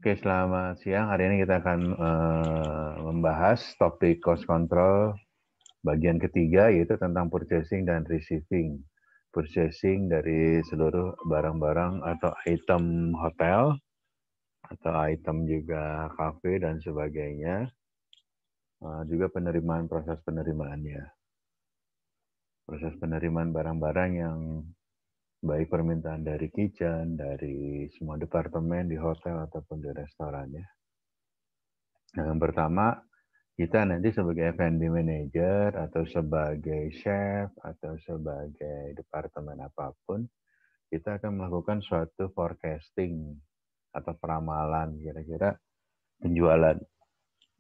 Oke, selamat siang. Hari ini kita akan membahas topik cost control bagian ketiga, yaitu tentang purchasing dan receiving. Purchasing dari seluruh barang-barang atau item hotel, atau item juga kafe dan sebagainya. Juga penerimaan, proses penerimaannya. Proses penerimaan barang-barang yang baik permintaan dari kitchen, dari semua departemen di hotel ataupun di restoran ya. Nah, yang pertama, kita nanti sebagai F&B manager atau sebagai chef atau sebagai departemen apapun, kita akan melakukan suatu forecasting atau peramalan kira-kira penjualan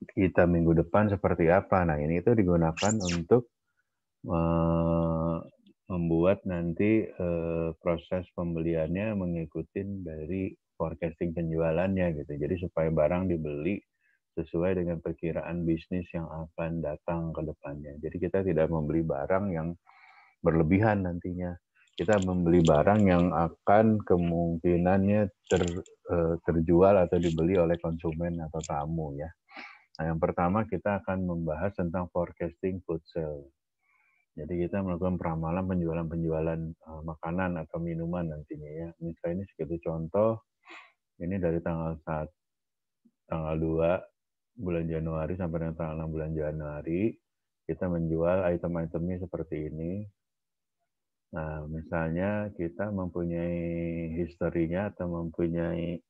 kita minggu depan seperti apa. Nah, ini itu digunakan untuk membuat nanti proses pembeliannya mengikuti dari forecasting penjualannya gitu. Jadi supaya barang dibeli sesuai dengan perkiraan bisnis yang akan datang ke depannya. Jadi kita tidak membeli barang yang berlebihan nantinya. Kita membeli barang yang akan kemungkinannya terjual atau dibeli oleh konsumen atau tamu ya. Nah, yang pertama kita akan membahas tentang forecasting food sale. Jadi kita melakukan peramalan penjualan-penjualan makanan atau minuman nantinya ya. Misalnya ini seperti contoh, ini dari tanggal 2 bulan Januari sampai dengan tanggal 6 bulan Januari, kita menjual item-itemnya seperti ini. Nah, misalnya kita mempunyai historinya atau mempunyai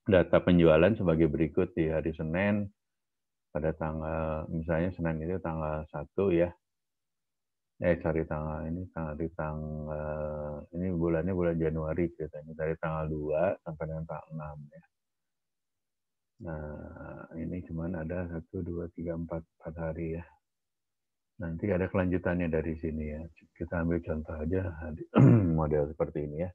data penjualan sebagai berikut di hari Senin, pada tanggal, misalnya Senin itu tanggal 1 ya, ini bulannya bulan Januari ceritanya, dari tanggal 2 sampai dengan tanggal 6 ya. Nah, ini cuman ada 1, 2, 3, 4 hari ya. Nanti ada kelanjutannya dari sini ya. Kita ambil contoh aja model seperti ini ya.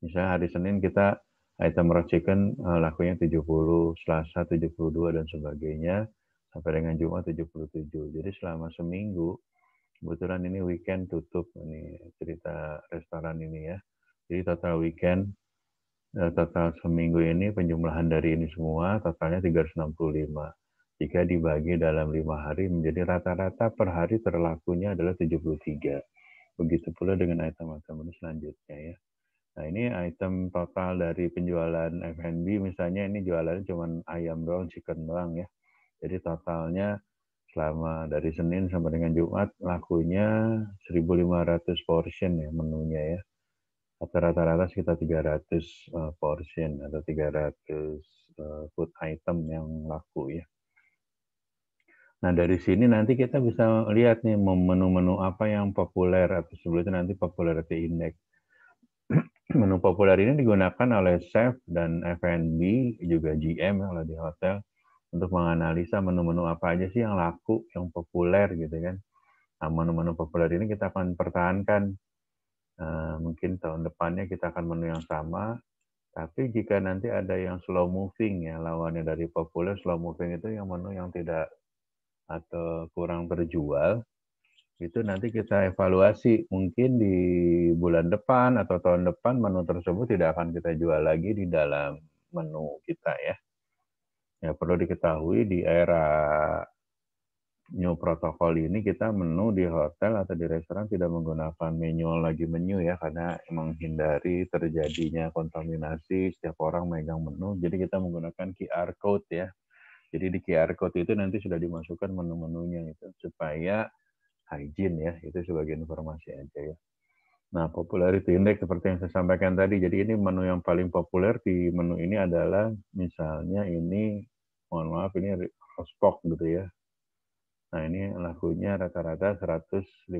Misalnya hari Senin kita item raw chicken lakunya 70, Selasa 72 dan sebagainya, sampai dengan Jumat 77. Jadi selama seminggu, kebetulan ini weekend tutup, ini cerita restoran ini ya. Jadi total weekend, total seminggu ini penjumlahan dari ini semua totalnya 365. Jika dibagi dalam 5 hari menjadi rata-rata per hari terlakunya adalah 73. Begitu pula dengan item-item selanjutnya ya. Nah, ini item total dari penjualan F&B, misalnya ini jualannya cuma ayam doang, chicken doang ya. Jadi totalnya selama dari Senin sampai dengan Jumat lakunya 1.500 portion ya menunya ya. Rata-rata sekitar 300 portion atau 300 food item yang laku ya. Nah, dari sini nanti kita bisa lihat nih menu-menu apa yang populer atau sebelumnya nanti popularity index. Menu populer ini digunakan oleh chef dan F&B, juga GM kalau di hotel, untuk menganalisa menu-menu apa aja sih yang laku, yang populer gitu kan. Nah, menu-menu populer ini kita akan pertahankan. Mungkin tahun depannya kita akan menu yang sama, tapi jika nanti ada yang slow moving ya, lawannya dari populer, slow moving itu yang menu yang tidak atau kurang terjual, itu nanti kita evaluasi. Mungkin di bulan depan atau tahun depan menu tersebut tidak akan kita jual lagi di dalam menu kita ya. Ya perlu diketahui di era new protokol ini kita menu di hotel atau di restoran tidak menggunakan manual lagi menu ya, karena menghindari terjadinya kontaminasi setiap orang megang menu. Jadi kita menggunakan QR code ya. Jadi di QR code itu nanti sudah dimasukkan menu-menunya itu supaya hygiene ya, itu sebagai informasi aja ya. Nah, popularity index seperti yang saya sampaikan tadi, jadi ini menu yang paling populer di menu ini adalah misalnya ini, mohon maaf ini roast pork gitu ya. Nah, ini lakunya rata-rata 115.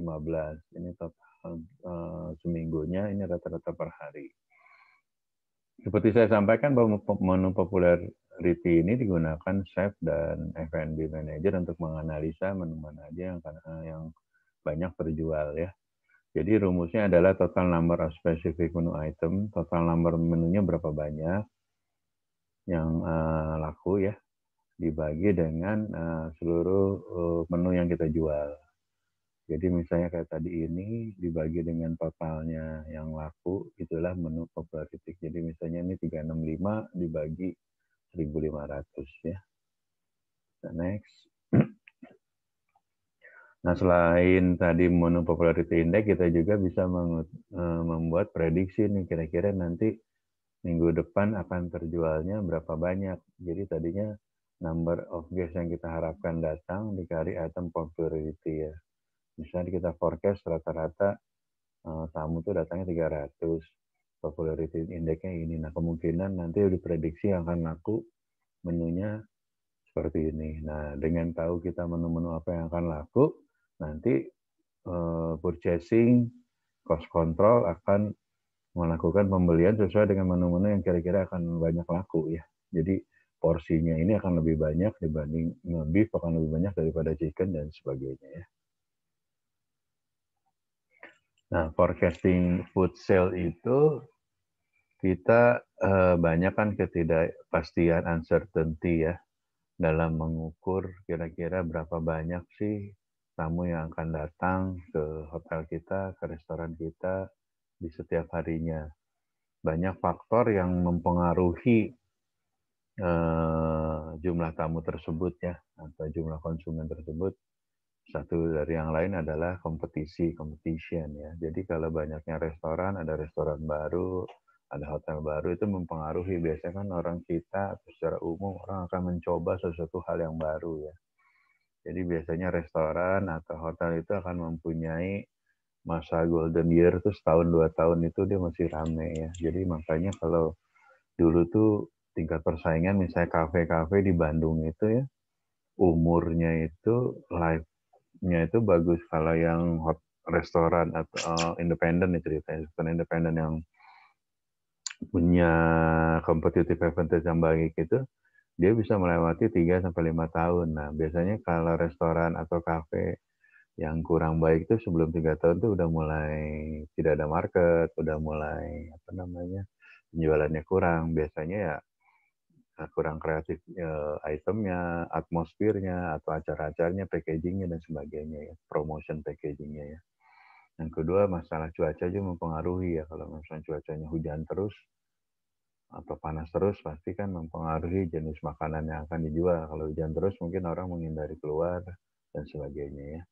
Ini total seminggunya, ini rata-rata per hari. Seperti saya sampaikan bahwa menu popularity ini digunakan chef dan F&B manager untuk menganalisa menu mana aja yang banyak terjual ya. Jadi rumusnya adalah total number of specific menu item, total number menunya berapa banyak yang laku ya, dibagi dengan seluruh menu yang kita jual. Jadi misalnya kayak tadi ini dibagi dengan totalnya yang laku, itulah menu popularity. Jadi misalnya ini 365 dibagi 1.500 ya. Next. Nah, selain tadi menu popularity index, kita juga bisa membuat prediksi nih, kira-kira nanti minggu depan akan terjualnya berapa banyak. Jadi tadinya number of guests yang kita harapkan datang dikali item popularity ya. Misalnya kita forecast rata-rata tamu tuh datangnya 300, popularity index-nya ini. Nah, kemungkinan nanti diprediksi akan laku menunya seperti ini. Nah, dengan tahu kita menu-menu apa yang akan laku, nanti purchasing cost control akan melakukan pembelian sesuai dengan menu-menu yang kira-kira akan banyak laku ya. Jadi porsinya ini akan lebih banyak dibanding beef, akan lebih banyak daripada chicken dan sebagainya ya. Nah, forecasting food sale itu kita banyak kan ketidakpastian, uncertainty ya, dalam mengukur kira-kira berapa banyak sih tamu yang akan datang ke hotel kita, ke restoran kita di setiap harinya. Banyak faktor yang mempengaruhi jumlah tamu tersebut ya, atau jumlah konsumen tersebut. Satu dari yang lain adalah competition ya. Jadi kalau banyaknya restoran, ada restoran baru, ada hotel baru, itu mempengaruhi. Biasanya kan orang kita secara umum orang akan mencoba sesuatu hal yang baru ya. Jadi biasanya restoran atau hotel itu akan mempunyai masa golden year tuh setahun 2 tahun itu dia masih rame ya. Jadi makanya kalau dulu tuh tingkat persaingan misalnya kafe-kafe di Bandung itu ya, umurnya itu life-nya itu bagus. Kalau yang restoran atau independen nih ceritanya, restoran independen yang punya competitive advantage yang baik itu, dia bisa melewati 3 sampai 5 tahun. Nah, biasanya kalau restoran atau kafe yang kurang baik itu sebelum 3 tahun tuh udah mulai tidak ada market, udah mulai apa namanya penjualannya kurang. Biasanya ya kurang kreatif itemnya, atmosfernya, atau acara-acaranya, packagingnya dan sebagainya ya, promotion packagingnya ya. Yang kedua masalah cuaca juga mempengaruhi ya. Kalau misalnya cuacanya hujan terus atau panas terus pasti kan mempengaruhi jenis makanan yang akan dijual. Kalau hujan terus mungkin orang menghindari keluar dan sebagainya ya.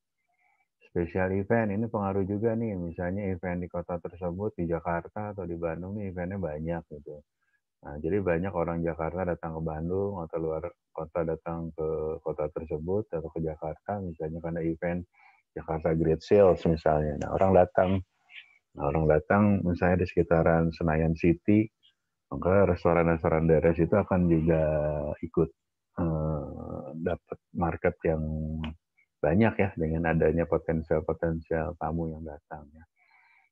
Special event ini pengaruh juga nih, misalnya event di kota tersebut, di Jakarta atau di Bandung nih eventnya banyak gitu. Nah, jadi banyak orang Jakarta datang ke Bandung atau luar kota datang ke kota tersebut atau ke Jakarta misalnya karena event Jakarta Great Sales misalnya. Nah, orang datang misalnya di sekitaran Senayan City, maka restoran-restoran daerah itu akan juga ikut dapat market yang banyak ya dengan adanya potensial-potensial tamu yang datang ya.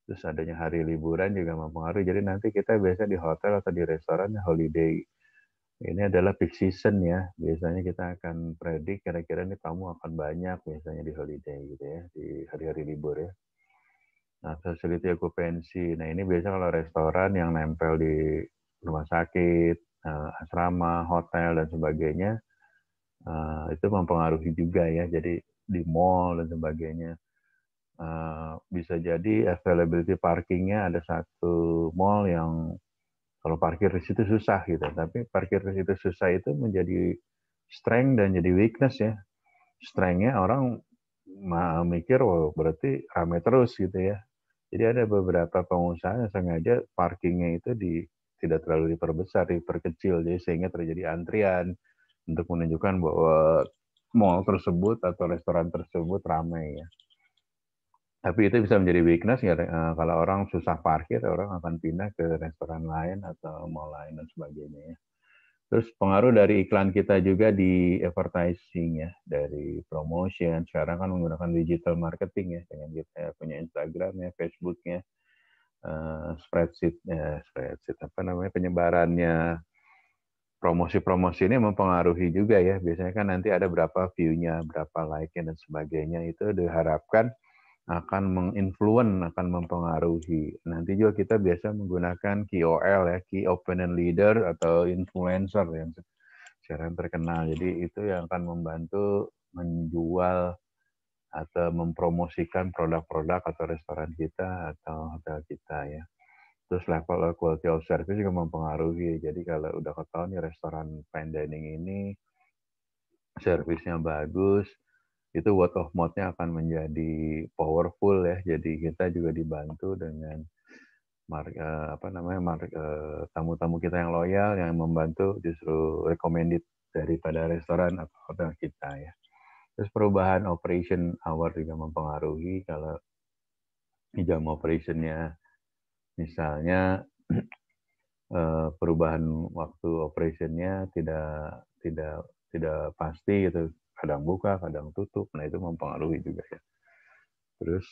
Terus adanya hari liburan juga mempengaruhi. Jadi nanti kita biasa di hotel atau di restoran holiday. Ini adalah peak season ya. Biasanya kita akan predik kira-kira nih tamu akan banyak biasanya di holiday gitu ya, di hari-hari libur ya. Nah, facility occupancy. Nah, ini biasanya kalau restoran yang nempel di rumah sakit, asrama, hotel dan sebagainya, itu mempengaruhi juga ya. Jadi di mall dan sebagainya. Bisa jadi availability parkingnya ada satu mall yang kalau parkir di situ susah gitu. Tapi parkir di situ susah itu menjadi strength dan jadi weakness ya. Strength-nya orang mikir, oh berarti rame terus gitu ya. Jadi ada beberapa pengusaha yang sengaja parkingnya itu tidak terlalu diperbesar, diperkecil, jadi sehingga terjadi antrian untuk menunjukkan bahwa mall tersebut atau restoran tersebut ramai ya. Tapi itu bisa menjadi weakness ya, kalau orang susah parkir, orang akan pindah ke restoran lain atau mall lain dan sebagainya ya. Terus pengaruh dari iklan kita juga di advertising ya, dari promotion. Sekarang kan menggunakan digital marketing ya, dengan kita punya Instagram-nya, Facebook-nya, spreadsheet apa namanya penyebarannya. Promosi-promosi ini mempengaruhi juga ya. Biasanya kan nanti ada berapa view-nya, berapa like-nya dan sebagainya. Itu diharapkan akan akan mempengaruhi. Nanti juga kita biasa menggunakan KOL ya, Key Opinion Leader atau influencer yang sekarang terkenal. Jadi itu yang akan membantu menjual atau mempromosikan produk-produk atau restoran kita atau hotel kita ya. Terus level quality of service juga mempengaruhi. Jadi kalau udah ketahuan nih restoran fine dining ini servisnya bagus, itu word of mouth-nya akan menjadi powerful ya. Jadi kita juga dibantu dengan tamu-tamu kita yang loyal yang membantu justru recommended daripada restoran atau hotel kita ya. Terus perubahan operation hour juga mempengaruhi. Kalau jam operationnya misalnya perubahan waktu operationnya tidak pasti gitu, kadang buka kadang tutup, nah itu mempengaruhi juga ya. Terus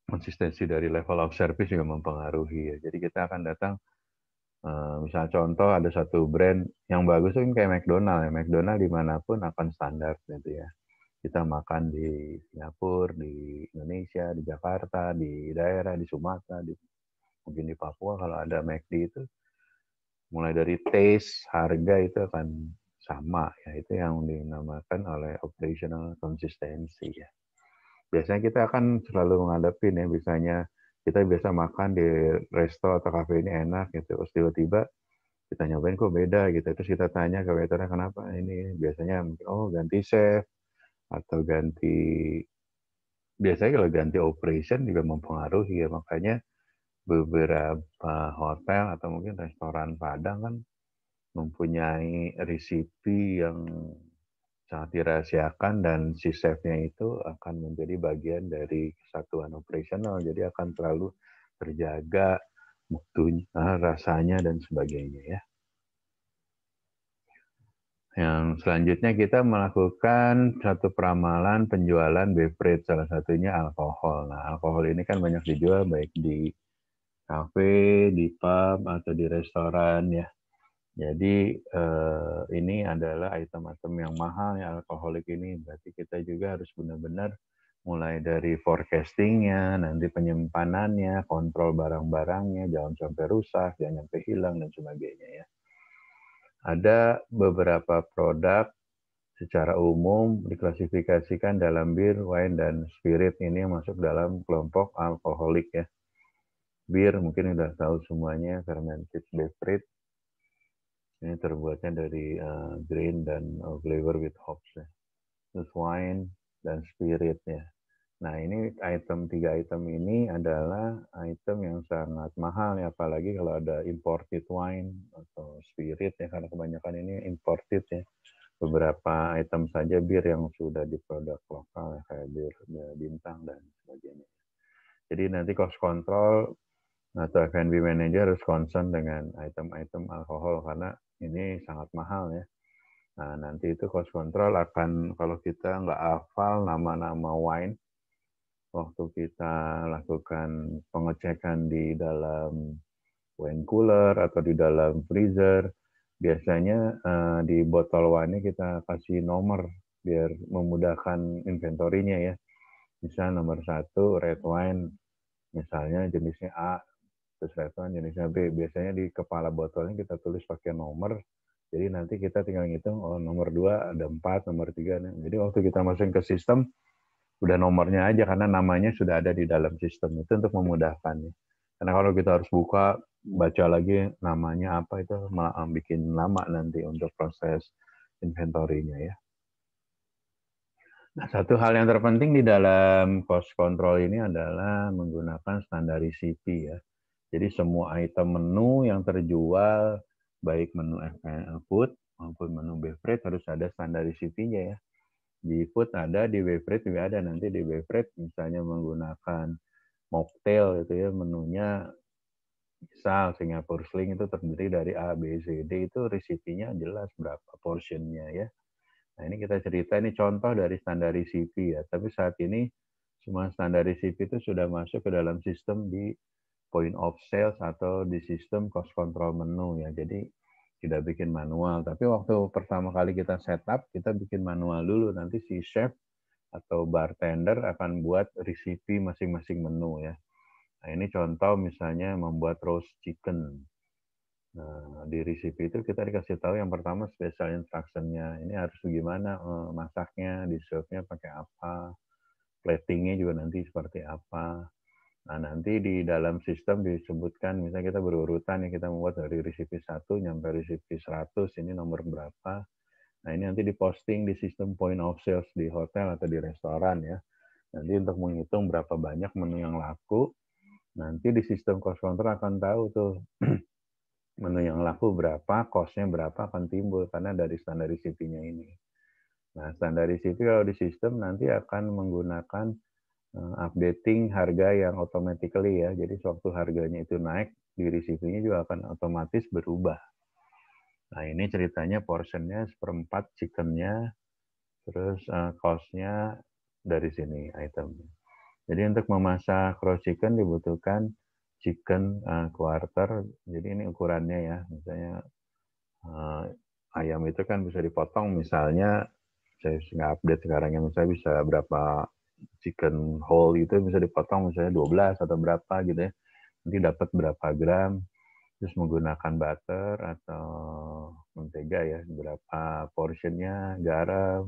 konsistensi dari level of service juga mempengaruhi ya. Jadi kita akan datang, misalnya contoh ada satu brand yang bagus tuh kayak McDonald ya. McDonald dimanapun akan standar gitu ya. Kita makan di Singapura, di Indonesia, di Jakarta, di daerah, di Sumatera, mungkin di Papua kalau ada McD itu, mulai dari taste, harga itu akan sama ya. Itu yang dinamakan oleh operational consistency ya. Biasanya kita akan selalu menghadapi ya, misalnya kita biasa makan di resto atau kafe ini enak gitu, terus tiba-tiba kita nyobain kok beda gitu, terus kita tanya ke waiternya kenapa ini, biasanya ganti chef atau biasanya kalau ganti operation juga mempengaruhi ya, makanya beberapa hotel atau mungkin restoran Padang kan mempunyai resipi yang sangat dirahasiakan dan si chefnya itu akan menjadi bagian dari kesatuan operasional, jadi akan selalu terjaga mutunya, rasanya dan sebagainya ya. Yang selanjutnya kita melakukan satu peramalan penjualan beverage, salah satunya alkohol. Nah, alkohol ini kan banyak dijual baik di kafe, di pub, atau di restoran ya. Jadi ini adalah item-item yang mahal ya alkoholik ini. Berarti kita juga harus benar-benar mulai dari forecastingnya, nanti penyimpanannya, kontrol barang-barangnya, jangan sampai rusak, jangan sampai hilang dan sebagainya ya. Ada beberapa produk secara umum diklasifikasikan dalam bir, wine, dan spirit. Ini yang masuk dalam kelompok alkoholik ya. Bir mungkin udah tahu semuanya, fermented beverage. Ini terbuatnya dari grain dan flavor with hops ya. Terus wine dan spirit ya. Nah ini tiga item ini adalah item yang sangat mahal ya, apalagi kalau ada imported wine atau spirit ya, karena kebanyakan ini imported ya. Beberapa item saja bir yang sudah di produk lokal ya, kayak bir bintang dan sebagainya. Jadi nanti cost control atau F&B manager harus concern dengan item-item alkohol karena ini sangat mahal ya. Nah, nanti itu cost control akan, kalau kita nggak hafal nama-nama wine, waktu kita lakukan pengecekan di dalam wine cooler atau di dalam freezer, biasanya di botol wine kita kasih nomor biar memudahkan inventorinya ya. Misal nomor 1 red wine, misalnya jenisnya A, terus red wine jenisnya B. Biasanya di kepala botolnya kita tulis pakai nomor, jadi nanti kita tinggal ngitung, oh nomor 2 ada 4, nomor 3. Jadi waktu kita masukin ke sistem, udah nomornya aja karena namanya sudah ada di dalam sistem. Itu untuk memudahkan. Karena kalau kita harus buka, baca lagi namanya apa, itu malah bikin lama nanti untuk proses inventory-nya ya. Nah, satu hal yang terpenting di dalam cost control ini adalah menggunakan standar recipe ya. Jadi semua item menu yang terjual, baik menu food maupun menu beverage harus ada standar recipe-nya ya. Di food ada, di beverage juga ada. Nanti di beverage misalnya menggunakan mocktail itu ya, menunya misal Singapore Sling itu terdiri dari A, B, C, D, itu recipe-nya jelas berapa portionnya ya. Nah ini kita cerita, ini contoh dari standar recipe ya. Tapi saat ini semua standar recipe itu sudah masuk ke dalam sistem di point of sales atau di sistem cost control menu ya. Jadi tidak bikin manual. Tapi waktu pertama kali kita setup, kita bikin manual dulu. Nanti si chef atau bartender akan buat recipe masing-masing menu ya. Nah ini contoh misalnya membuat roast chicken. Nah, di recipe itu kita dikasih tahu yang pertama special instruction-nya. Ini harus bagaimana masaknya, di serve-nya pakai apa, platingnya juga nanti seperti apa. Nah, nanti di dalam sistem disebutkan, misalnya kita berurutan, ya kita membuat dari resipi 1 nyampe resipi 100, ini nomor berapa. Nah, ini nanti diposting di sistem point of sales di hotel atau di restoran ya. Nanti untuk menghitung berapa banyak menu yang laku, nanti di sistem cost counter akan tahu tuh menu yang laku berapa, cost-nya berapa akan timbul karena dari standar resipinya ini. Nah, standar resipi kalau di sistem nanti akan menggunakan updating harga yang automatically ya. Jadi sewaktu harganya itu naik, di resipinya juga akan otomatis berubah. Nah, ini ceritanya portionnya seperempat chickennya, terus cost-nya dari sini itemnya. Jadi untuk memasak raw chicken dibutuhkan chicken quarter. Jadi ini ukurannya ya. Misalnya ayam itu kan bisa dipotong, misalnya saya nggak update sekarang ya, misalnya bisa berapa chicken whole itu bisa dipotong misalnya 12 atau berapa gitu ya. Nanti dapat berapa gram, terus menggunakan butter atau mentega ya, berapa portionnya, garam,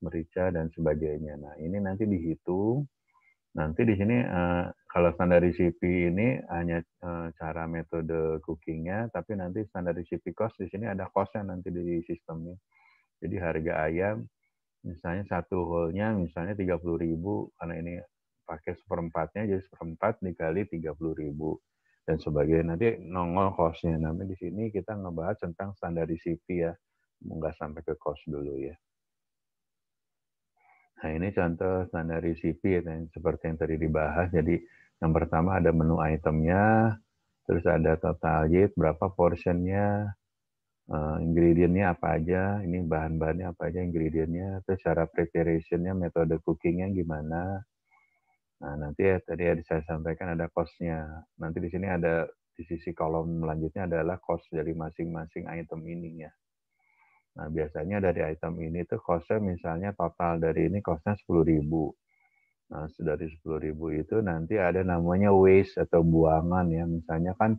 merica dan sebagainya. Nah, ini nanti dihitung. Nanti di sini kalau standar recipe ini hanya cara metode cookingnya, tapi nanti standar recipe cost di sini ada costnya nanti di sistemnya. Jadi harga ayam misalnya satu whole-nya misalnya 30.000 karena ini pakai seperempatnya, jadi seperempat dikali 30.000 dan sebagainya. Nanti nongol cost-nya. Nanti di sini kita ngebahas tentang standar recipe ya, nggak sampai ke cost dulu ya. Nah, ini contoh standar recipe ya, seperti yang tadi dibahas. Jadi yang pertama ada menu itemnya, terus ada total yield, berapa portionnya, ingredientnya apa aja, ini bahan-bahannya apa aja ingredientnya, terus cara preparationnya, metode cookingnya gimana. Nah, nanti ya tadi ya saya sampaikan ada cost-nya. Nanti di sini ada di sisi kolom selanjutnya adalah cost dari masing-masing item ini ya. Nah, biasanya dari item ini tuh cost-nya misalnya total dari ini cost-nya 10.000. Nah, dari 10.000 itu nanti ada namanya waste atau buangan ya. Misalnya kan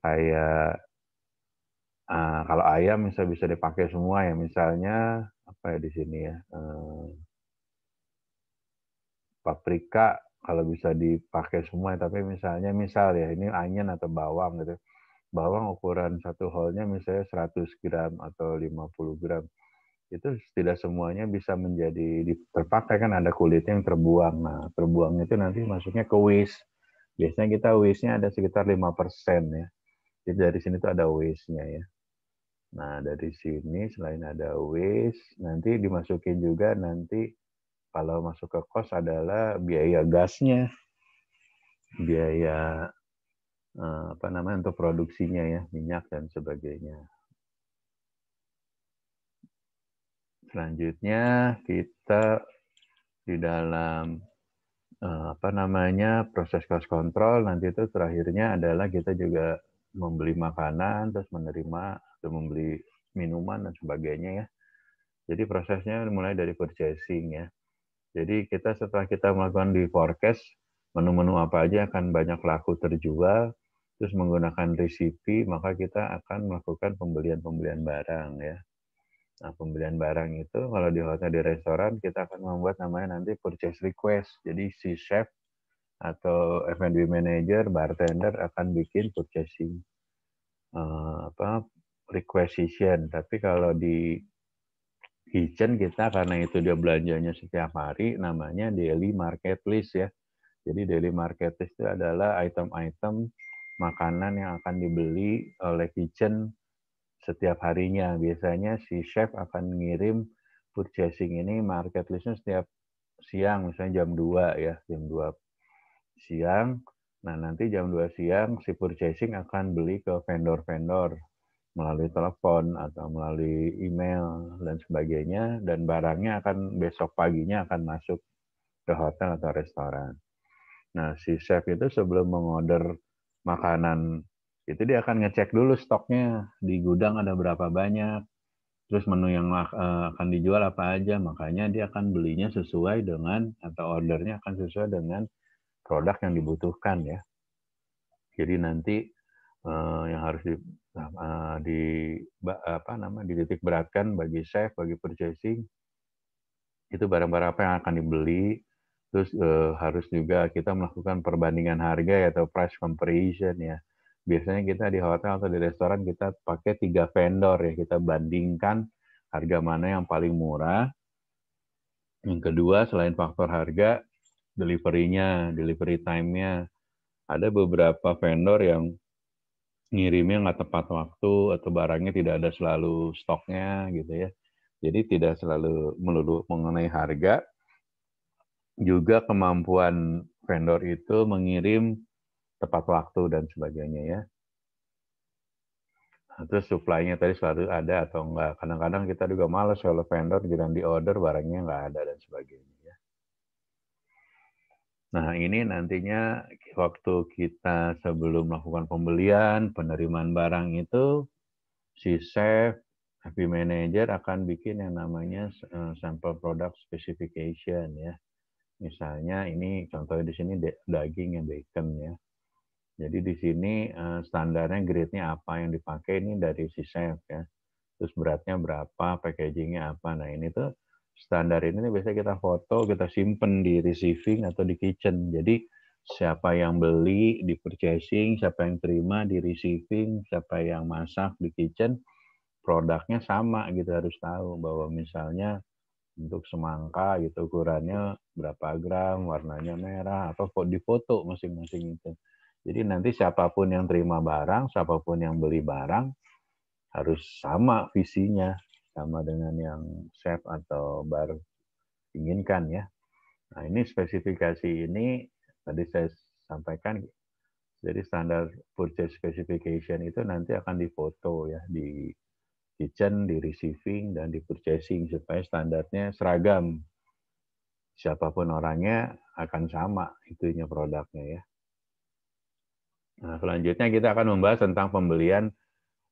kayak kalau ayam bisa dipakai semua ya. Misalnya apa ya di sini ya, paprika kalau bisa dipakai semua. Tapi misal ya ini onion atau bawang gitu. Bawang ukuran satu whole-nya misalnya 100 gram atau 50 gram. Itu tidak semuanya bisa menjadi terpakai, kan ada kulitnya yang terbuang. Nah, terbuang itu nanti masuknya ke waste. Biasanya kita waste-nya ada sekitar 5% ya. Jadi dari sini tuh ada waste-nya ya. Nah, dari sini selain ada waste, nanti dimasukin juga nanti kalau masuk ke cost adalah biaya gasnya, biaya apa namanya untuk produksinya ya, minyak dan sebagainya. Selanjutnya kita di dalam apa namanya proses cost control nanti itu terakhirnya adalah kita juga membeli makanan terus menerima atau membeli minuman dan sebagainya ya. Jadi prosesnya mulai dari purchasing ya. Jadi kita setelah kita melakukan di forecast menu-menu apa aja akan banyak laku terjual, terus menggunakan resipi maka kita akan melakukan pembelian barang ya. Nah, pembelian barang itu kalau di hotel di restoran kita akan membuat namanya nanti purchase request. Jadi si chef atau F&B manager, bartender akan bikin purchasing apa requisition. Tapi kalau di kitchen kita karena itu dia belanjanya setiap hari, namanya daily market list ya. Jadi daily market list itu adalah item-item makanan yang akan dibeli oleh kitchen setiap harinya. Biasanya si chef akan ngirim purchasing ini market listnya setiap siang, misalnya jam 2 ya, jam 2 siang. Nah, nanti jam 2 siang si purchasing akan beli ke vendor-vendor melalui telepon atau melalui email dan sebagainya, dan barangnya akan besok paginya akan masuk ke hotel atau restoran. Nah, si chef itu sebelum mengorder makanan itu dia akan ngecek dulu stoknya di gudang ada berapa banyak, terus menu yang akan dijual apa aja, makanya dia akan belinya sesuai dengan atau ordernya akan sesuai dengan produk yang dibutuhkan ya. Jadi nanti yang harus di apa namanya dititik beratkan bagi chef, bagi purchasing itu barang-barang apa yang akan dibeli, Terus harus juga kita melakukan perbandingan harga ya, atau price comparison ya. Biasanya kita di hotel atau di restoran kita pakai 3 vendor ya, kita bandingkan harga mana yang paling murah. Yang kedua, selain faktor harga, delivery-nya, delivery time-nya. Ada beberapa vendor yang ngirimnya nggak tepat waktu atau barangnya tidak ada selalu stoknya gitu ya. Jadi tidak selalu melulu mengenai harga, juga kemampuan vendor itu mengirim tepat waktu dan sebagainya ya. Nah, terus supply-nya tadi selalu ada atau enggak. Kadang-kadang kita juga males kalau vendor bilang di order barangnya nggak ada dan sebagainya ya. Nah, ini nantinya waktu kita sebelum melakukan pembelian, penerimaan barang itu, si chef, FP manager akan bikin yang namanya sample product specification ya. Misalnya ini contohnya di sini daging yang bacon ya. Jadi di sini standarnya grade-nya apa yang dipakai ini dari si chef ya. Terus beratnya berapa, packagingnya apa. Nah ini tuh standar ini biasanya kita foto, kita simpen di receiving atau di kitchen. Jadi siapa yang beli di purchasing, siapa yang terima di receiving, siapa yang masak di kitchen, produknya sama gitu, harus tahu bahwa misalnya untuk semangka gitu ukurannya berapa gram, warnanya merah, atau di foto masing-masing itu. Jadi nanti siapapun yang terima barang, siapapun yang beli barang, harus sama visinya, sama dengan yang chef atau bar inginkan ya. Nah ini spesifikasi ini tadi saya sampaikan, jadi standar purchase specification itu nanti akan difoto ya di kitchen, di receiving, dan di purchasing supaya standarnya seragam. Siapapun orangnya akan sama itunya produknya ya. Nah, selanjutnya kita akan membahas tentang pembelian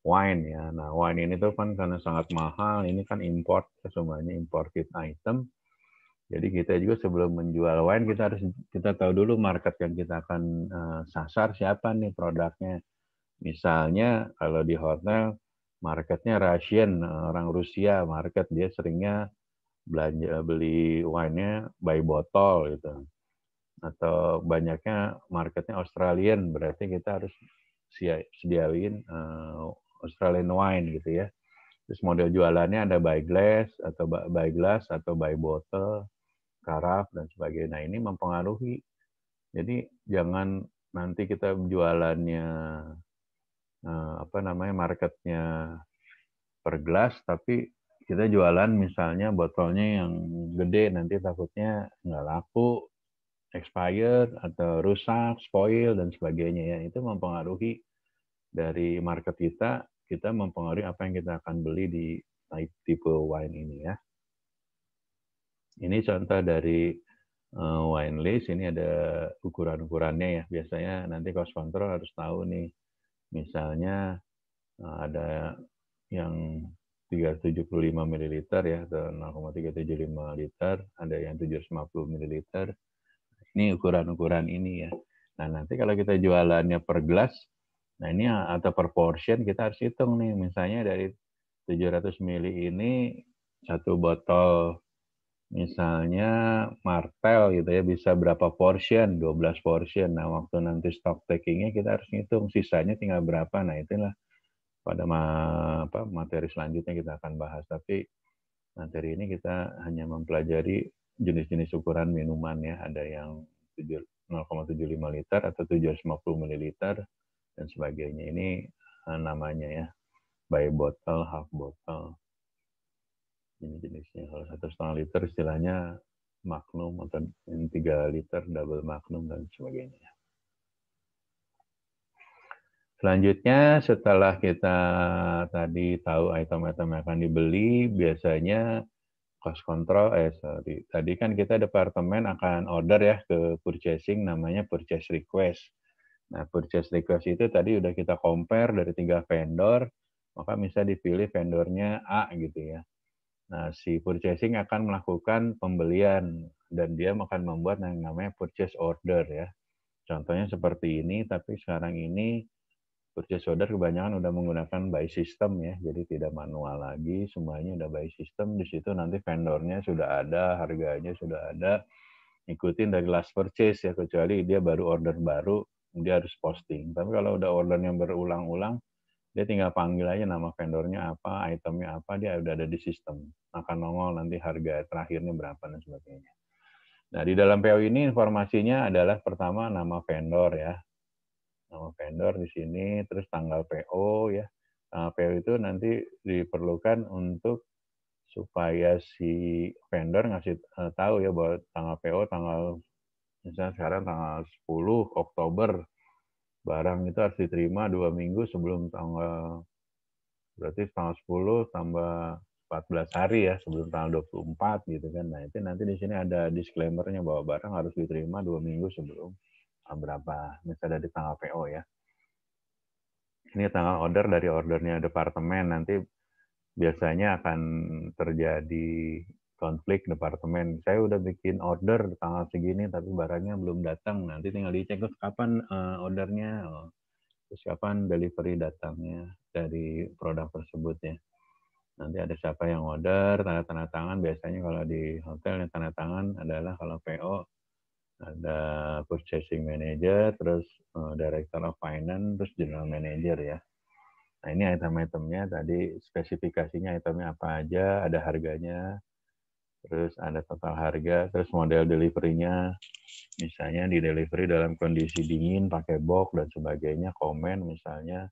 wine ya. Nah, wine ini tuh kan karena sangat mahal, ini kan import, semuanya imported item. Jadi kita juga sebelum menjual wine kita tahu dulu market yang kita akan sasar siapa nih produknya. Misalnya kalau di hotel marketnya Russian, orang Rusia market, dia seringnya belanja beli wine-nya by botol gitu. Atau banyaknya marketnya Australian, berarti kita harus sediain Australian wine gitu ya. Terus model jualannya ada by glass atau by bottle, karaf dan sebagainya. Nah, ini mempengaruhi. Jadi jangan nanti kita jualannya marketnya per gelas, tapi kita jualan misalnya botolnya yang gede, nanti takutnya nggak laku, expired atau rusak, spoil dan sebagainya ya. Itu mempengaruhi dari market kita mempengaruhi apa yang kita akan beli di tipe wine ini ya. Ini contoh dari wine list, ini ada ukuran-ukurannya ya. Biasanya nanti cost control harus tahu nih. Misalnya ada yang 375 ml ya, atau 0,375 liter, ada yang 750 ml. Ini ukuran-ukuran ini ya. Nah, nanti kalau kita jualannya per gelas, nah ini atau per portion kita harus hitung nih. Misalnya dari 700 ml ini satu botol misalnya Martell gitu ya, bisa berapa portion, 12 portion. Nah, waktu nanti stock taking-nya kita harus ngitung sisanya tinggal berapa. Nah, itulah pada materi selanjutnya kita akan bahas. Tapi materi ini kita hanya mempelajari jenis-jenis ukuran minuman ya. Ada yang 0,75 liter atau 750 ml dan sebagainya. Ini namanya ya, by bottle, half bottle. Ini jenisnya. Kalau 1,5 liter istilahnya magnum, atau 3 liter double magnum dan sebagainya. Selanjutnya setelah kita tadi tahu item-item yang akan dibeli, biasanya cost control, tadi kan kita departemen akan order ya ke purchasing, namanya purchase request. Nah, purchase request itu tadi udah kita compare dari 3 vendor, maka bisa dipilih vendornya A gitu ya. Nah, si purchasing akan melakukan pembelian dan dia akan membuat yang namanya purchase order ya. Contohnya seperti ini, tapi sekarang ini purchase order kebanyakan udah menggunakan by system ya, jadi tidak manual lagi, semuanya udah by system. Di situ nanti vendornya sudah ada, harganya sudah ada, ikutin dari last purchase ya, kecuali dia baru order baru, dia harus posting. Tapi kalau udah ordernya berulang-ulang, dia tinggal panggil aja nama vendornya apa, itemnya apa, dia udah ada di sistem. Akan nongol nanti harga terakhirnya berapa dan sebagainya. Nah, di dalam PO ini informasinya adalah pertama nama vendor ya. Nama vendor di sini, terus tanggal PO ya. Tanggal PO itu nanti diperlukan untuk supaya si vendor ngasih tahu ya bahwa tanggal PO tanggal misalnya sekarang tanggal 10 Oktober barang itu harus diterima 2 minggu sebelum tanggal, berarti tanggal 10 tambah 14 hari ya sebelum tanggal 24 gitu kan. Nah itu nanti di sini ada disclaimer-nya bahwa barang harus diterima 2 minggu sebelum berapa, misalnya dari tanggal PO ya. Ini tanggal order dari ordernya departemen, nanti biasanya akan terjadi konflik departemen. Saya udah bikin order tanggal segini tapi barangnya belum datang. Nanti tinggal dicek kapan ordernya, terus kapan delivery datangnya dari produk tersebut ya. Nanti ada siapa yang order, tanda tangan. Biasanya kalau di hotel yang tanda tangan adalah kalau PO ada purchasing manager, terus director of finance, terus general manager ya. Nah ini item-itemnya tadi spesifikasinya itemnya apa aja, ada harganya, terus ada total harga, terus model delivery-nya, misalnya di delivery dalam kondisi dingin, pakai box dan sebagainya, komen misalnya,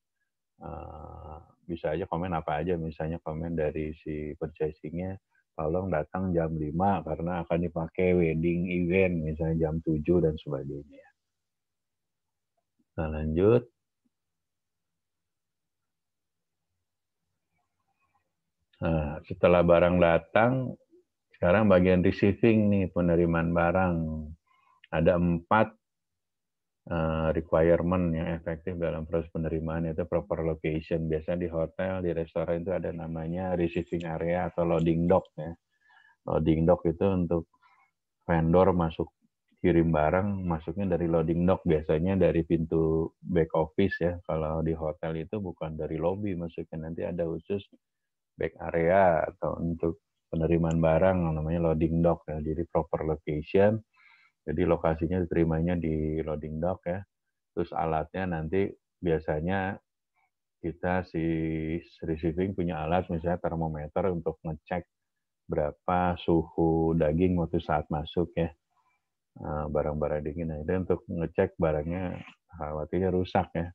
bisa aja komen apa aja, misalnya komen dari si purchasing-nya, tolong datang jam 5 karena akan dipakai wedding event, misalnya jam 7 dan sebagainya. Nah lanjut. Nah, setelah barang datang, sekarang bagian receiving nih, penerimaan barang. Ada 4 requirement yang efektif dalam proses penerimaan, yaitu proper location. Biasanya di hotel, di restoran itu ada namanya receiving area atau loading dock ya. Loading dock itu untuk vendor masuk kirim barang, masuknya dari loading dock, biasanya dari pintu back office ya. Kalau di hotel itu bukan dari lobby masuknya, nanti ada khusus back area atau untuk penerimaan barang namanya loading dock ya. Jadi proper location. Jadi lokasinya diterimanya di loading dock ya. Terus alatnya nanti biasanya kita si receiving punya alat misalnya termometer untuk ngecek berapa suhu daging waktu saat masuk ya. Barang-barang dingin. Nah, itu untuk ngecek barangnya khawatirnya rusak ya.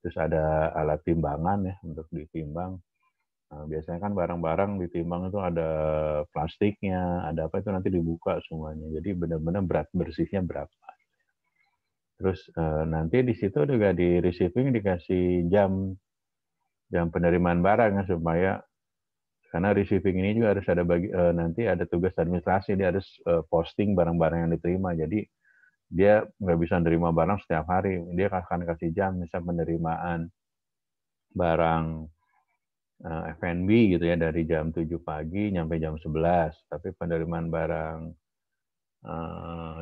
Terus ada alat timbangan ya untuk ditimbang. Biasanya kan barang-barang ditimbang itu ada plastiknya, ada apa itu nanti dibuka semuanya. Jadi benar-benar berat bersihnya berapa. Terus nanti di situ juga di receiving dikasih jam penerimaan barang ya, supaya karena receiving ini juga harus ada nanti ada tugas administrasi, dia harus posting barang-barang yang diterima. Jadi dia nggak bisa nerima barang setiap hari. Dia akan kasih jam, misal penerimaan barang F&B gitu ya dari jam 7 pagi sampai jam 11. Tapi penerimaan barang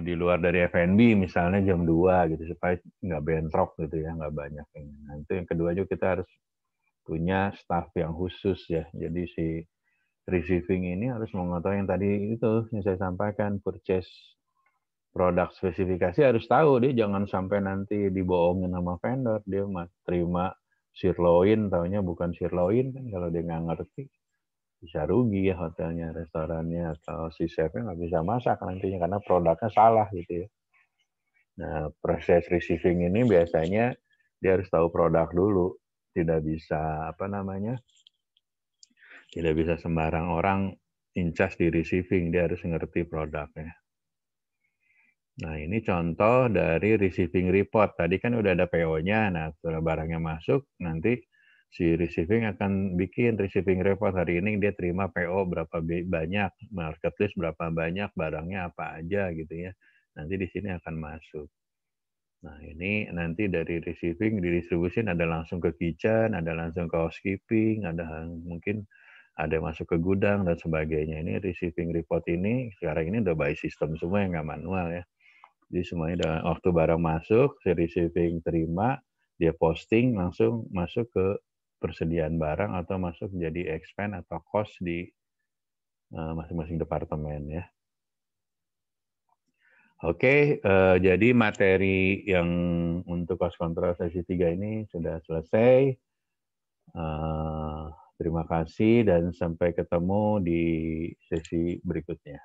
di luar dari F&B misalnya jam 2 gitu supaya nggak bentrok gitu ya, nggak banyak. Nah, itu yang kedua juga kita harus punya staff yang khusus ya. Jadi si receiving ini harus mengetahui yang tadi itu yang saya sampaikan, purchase produk spesifikasi harus tahu, dia jangan sampai nanti dibohongin sama vendor, dia terima sirloin taunya bukan sirloin kan, kalau dia nggak ngerti bisa rugi ya hotelnya, restorannya, atau si chefnya nggak bisa masak nantinya karena produknya salah gitu ya. Nah proses receiving ini biasanya dia harus tahu produk dulu, tidak bisa apa namanya, tidak bisa sembarang orang incas di receiving, dia harus ngerti produknya. Nah, ini contoh dari receiving report. Tadi kan udah ada PO-nya. Nah, setelah barangnya masuk, nanti si receiving akan bikin receiving report. Hari ini dia terima PO berapa banyak, market list berapa banyak, barangnya apa aja gitu ya. Nanti di sini akan masuk. Nah, ini nanti dari receiving didistribusin, ada langsung ke kitchen, ada langsung ke housekeeping, ada mungkin ada masuk ke gudang dan sebagainya. Ini receiving report ini sekarang ini udah by system semua yang nggak manual ya. Jadi semuanya waktu barang masuk, si receiving terima, dia posting langsung masuk ke persediaan barang atau masuk jadi expense atau cost di masing-masing departemen ya. Oke, jadi materi yang untuk cost control sesi 3 ini sudah selesai. Terima kasih dan sampai ketemu di sesi berikutnya.